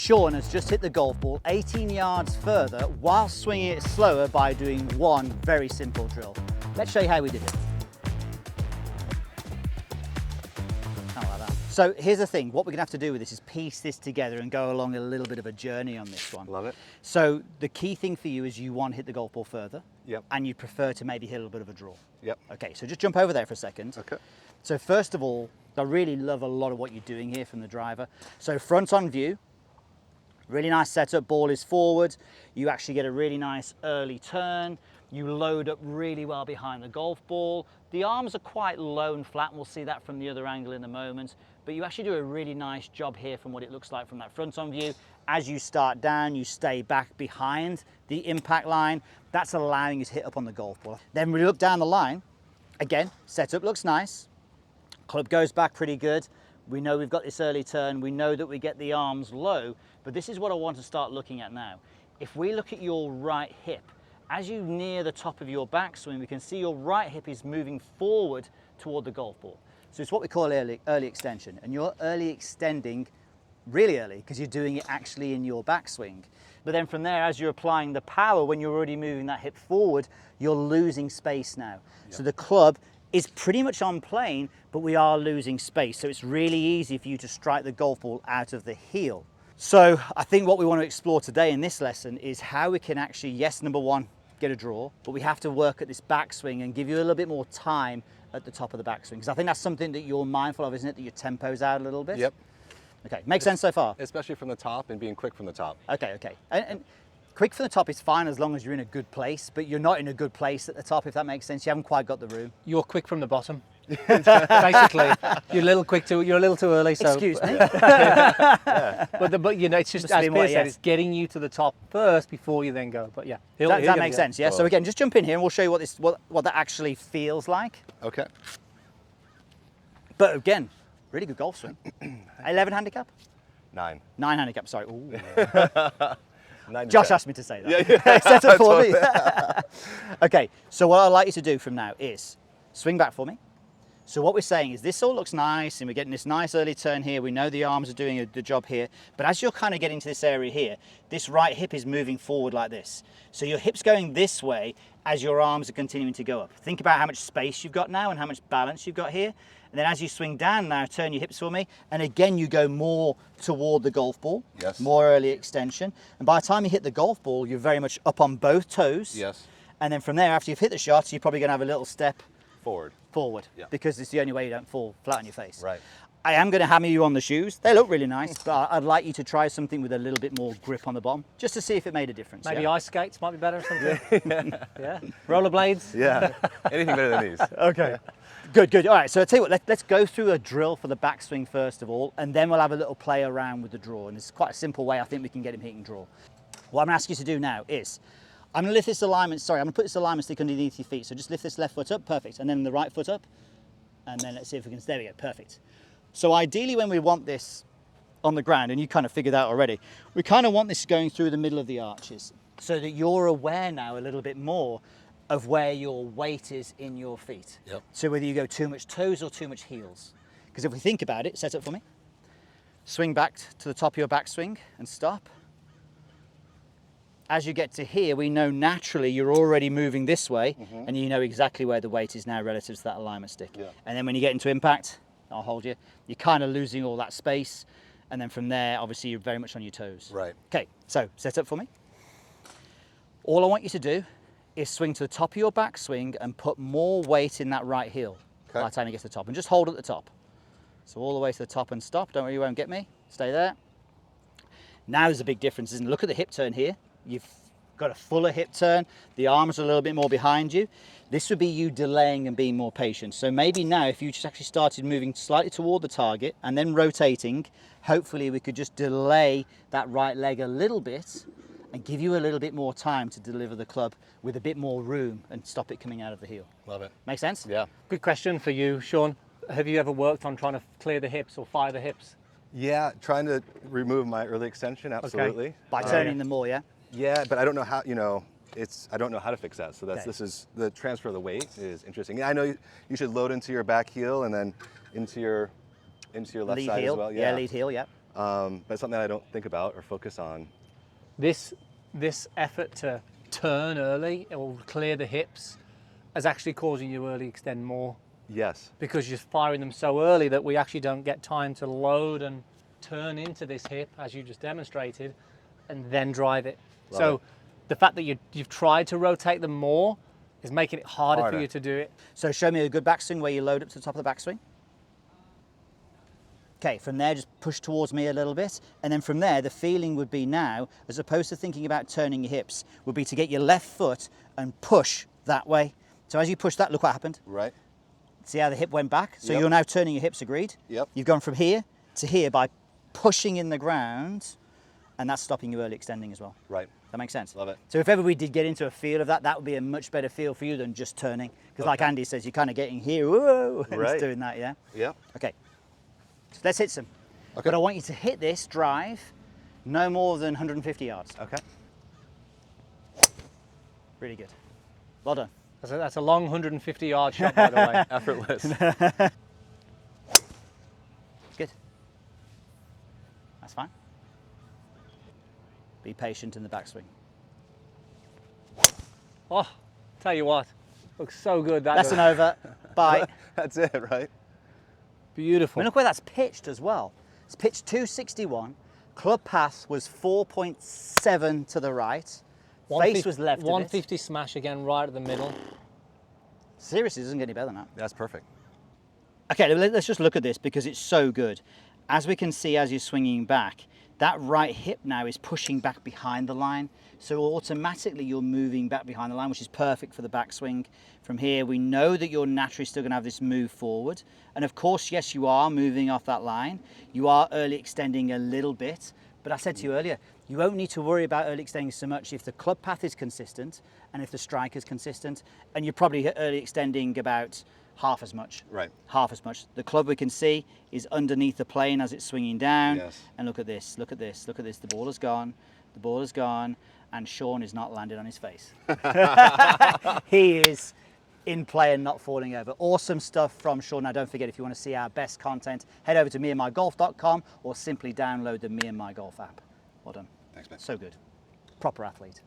Sean has just hit the golf ball 18 yards further while swinging it slower by doing one very simple drill. Let's show you how we did it. Not like that. So here's the thing, what we're gonna have to do with this is piece this together and go along a little bit of a journey on this one. Love it. So the key thing for you is you want to hit the golf ball further. Yep. And you prefer to maybe hit a little bit of a draw. Yep. Okay, so just jump over there for a second. Okay. So first of all, I really love a lot of what you're doing here from the driver. So front on view, really nice setup, ball is forward. You actually get a really nice early turn. You load up really well behind the golf ball. The arms are quite low and flat, and we'll see that from the other angle in a moment. But you actually do a really nice job here from what it looks like from that front on view. As you start down, you stay back behind the impact line. That's allowing you to hit up on the golf ball. Then we look down the line. Again, setup looks nice. Club goes back pretty good. We know we've got this early turn. We know that we get the arms low, but this is what I want to start looking at now. If we look at your right hip, as you near the top of your backswing, we can see your right hip is moving forward toward the golf ball. So it's what we call early extension, and you're early extending really early because you're doing it actually in your backswing. But then from there, as you're applying the power, when you're already moving that hip forward, you're losing space now. Yep. So the club is pretty much on plane, but we are losing space. So it's really easy for you to strike the golf ball out of the heel. So I think what we want to explore today in this lesson is how we can actually, yes, number one, get a draw, but we have to work at this backswing and give you a little bit more time at the top of the backswing. Because I think that's something that you're mindful of, isn't it? That your tempo's out a little bit? Yep. Okay, makes sense so far? Especially from the top and being quick from the top. Okay, okay. And quick from the top is fine as long as you're in a good place, but you're not in a good place at the top, if that makes sense. You haven't quite got the room. You're quick from the bottom. Basically, you're a little too early. So. Excuse me. Yeah. But you know, it's just as Peter said, yes. it's getting you to the top first before you then go. But yeah, Does that make sense? Yeah. So again, just jump in here and we'll show you what that actually feels like. Okay. But again, really good golf swing. 11 handicap? 9. 9 handicap. Sorry. Ooh. 9 Josh asked me to say that. Yeah. Set it for me. Okay. So what I'd like you to do from now is swing back for me. So what we're saying is this all looks nice and we're getting this nice early turn here. We know the arms are doing the job here, but as you're kind of getting to this area here, this right hip is moving forward like this. So your hip's going this way as your arms are continuing to go up. Think about how much space you've got now and how much balance you've got here. And then as you swing down now, turn your hips for me. And again, you go more toward the golf ball. Yes. More early extension. And by the time you hit the golf ball, you're very much up on both toes. Yes. And then from there, after you've hit the shot, you're probably going to have a little step forward. Yeah. Because it's the only way you don't fall flat on your face. Right. I am going to hammer you on the shoes. They look really nice, but I'd like you to try something with a little bit more grip on the bottom, just to see if it made a difference. Maybe ice skates might be better or something. Yeah. Rollerblades. Yeah. Anything better than these. Okay. Good. All right, so I'll tell you what, let's go through a drill for the backswing first of all, and then we'll have a little play around with the draw. And it's quite a simple way I think we can get him hitting draw. What I'm going to ask you to do now is, I'm going to lift this alignment, I'm going to put this alignment stick underneath your feet. So just lift this left foot up, perfect. And then the right foot up. And then let's see if we can, there we go, perfect. So ideally when we want this on the ground, and you kind of figured out already, we kind of want this going through the middle of the arches so that you're aware now a little bit more of where your weight is in your feet. Yep. So whether you go too much toes or too much heels. Because if we think about it, set up for me. Swing back to the top of your backswing and stop. As you get to here, we know naturally you're already moving this way, and you know exactly where the weight is now relative to that alignment stick. Yeah. And then when you get into impact, I'll hold you, you're kind of losing all that space. And then from there, obviously you're very much on your toes. Right. Okay, so set up for me. All I want you to do is swing to the top of your backswing and put more weight in that right heel by the time you get to the top. And just hold at the top. So all the way to the top and stop. Don't worry, you won't get me. Stay there. Now there's a big difference, isn't it? Look at the hip turn here. You've got a fuller hip turn. The arms are a little bit more behind you. This would be you delaying and being more patient. So maybe now if you just actually started moving slightly toward the target and then rotating, hopefully we could just delay that right leg a little bit and give you a little bit more time to deliver the club with a bit more room and stop it coming out of the heel. Love it. Make sense? Yeah. Good question for you, Sean. Have you ever worked on trying to clear the hips or fire the hips? Yeah, trying to remove my early extension, absolutely. Okay. By turning them more, yeah? Yeah, but I don't know how, I don't know how to fix that. So Okay. this is the transfer of the weight is interesting. Yeah, I know you should load into your back heel and then into your left Lead side heel. as well. Yeah, lead heel, yeah. but it's something I don't think about or focus on. This effort to turn early or clear the hips is actually causing you early extend more, Yes. because you're firing them so early that we actually don't get time to load and turn into this hip as you just demonstrated and then drive it. Love it. The fact that you've tried to rotate them more is making it harder for you to do it. So show me a good backswing where you load up to the top of the backswing. Okay, from there just push towards me a little bit, and then from there the feeling would be now, as opposed to thinking about turning your hips, would be to get your left foot and push that way. So as you push that, look what happened. Right. See how the hip went back? So Yep. you're now turning your hips, agreed? Yep. You've gone from here to here by pushing in the ground, and that's stopping you early extending as well. Right. That makes sense? Love it. So if ever we did get into a feel of that, that would be a much better feel for you than just turning. Because like Andy says, you're kind of getting here, whoa, and Right. it's doing that, yeah? Yeah. Okay, so let's hit some. Okay. But I want you to hit this drive no more than 150 yards. Okay. Really good. Well done. That's a long 150-yard shot, by the way. Effortless. Good. That's fine. Be patient in the backswing. Oh, tell you what, looks so good. That Lesson over. Bye. That's it, right? Beautiful. And look where that's pitched as well. It's pitched 261. Club path was 4.7 to the right. Face was left of it. 150 smash again, right at the middle. Seriously, it doesn't get any better than that. That's perfect. Okay, let's just look at this because it's so good. As we can see as you're swinging back, that right hip now is pushing back behind the line. So automatically you're moving back behind the line, which is perfect for the backswing. From here, we know that you're naturally still gonna have this move forward. And of course, yes, you are moving off that line. You are early extending a little bit, but I said to you earlier, you won't need to worry about early extending so much if the club path is consistent and if the strike is consistent, and you're probably early extending about half as much. Right. Half as much. The club we can see is underneath the plane as it's swinging down. Yes. And look at this, look at this, look at this. The ball is gone, the ball is gone, and Sean is not landed on his face. He is in play and not falling over. Awesome stuff from Sean. Now don't forget, if you want to see our best content, head over to meandmygolf.com or simply download the Me and My Golf app. Well done. Thanks, man. So good. Proper athlete.